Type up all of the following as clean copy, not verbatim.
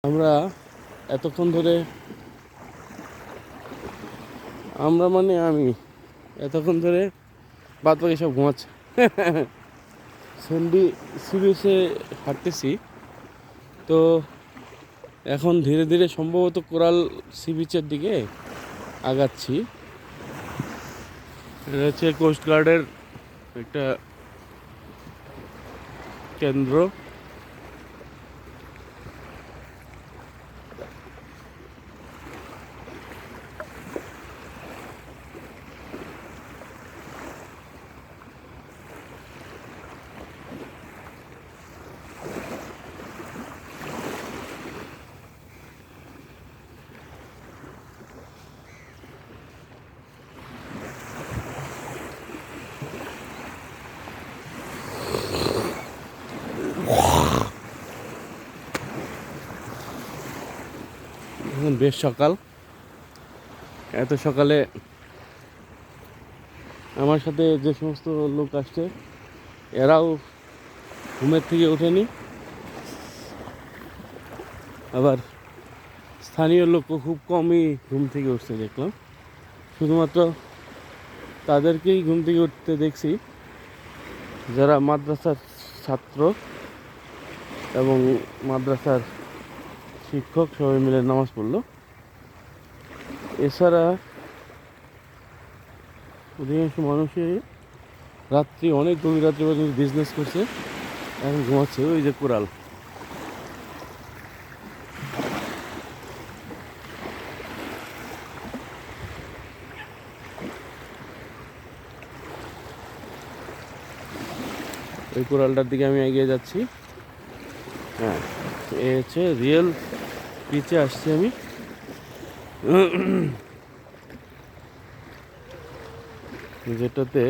আমরা এতক্ষণ ধরে আমি এতক্ষণ ধরে বাদ বাকি সব ঘুমাচ্ছে। সন্ধি সি বিচে হাঁটতেছি, তো এখন ধীরে ধীরে সম্ভবত কোরাল সি বিচের দিকে আগাচ্ছি। এটা হচ্ছে কোস্টগার্ডের একটা কেন্দ্র। এখন বেশ সকাল, এত সকালে আমার সাথে যে সমস্ত লোক আসছে এরাও ঘুমের থেকে ওঠেনি, আবার স্থানীয় লোকও খুব কমই ঘুম থেকে উঠছে দেখলাম। শুধুমাত্র তাদেরকেই ঘুম থেকে উঠতে দেখছি যারা মাদ্রাসার ছাত্র এবং মাদ্রাসার শিক্ষক সবাই মিলে নামাজ পড়লো। এছাড়া অধিকাংশ মানুষই রাত্রি অনেক গভীর রাত্রি পর্যন্ত বিজনেস করছে, এখন ঘুমাচ্ছে। ওই যে কোরাল, ওই কোরালটার দিকে আমি এগিয়ে যাচ্ছি। হ্যাঁ, এ হচ্ছে রিয়েল বিচে আসছি আমি। যেটাতে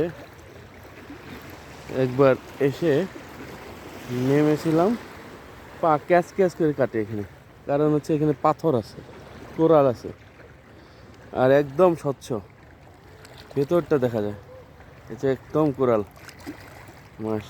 একবার এসে নেমেছিলাম, পা ক্যাচ ক্যাচ করে কাটে এখানে, কারণ হচ্ছে এখানে পাথর আছে, কোরাল আছে, আর একদম স্বচ্ছ ভেতরটা দেখা যায়। এটা একদম কোরাল। মাশাআল্লাহ।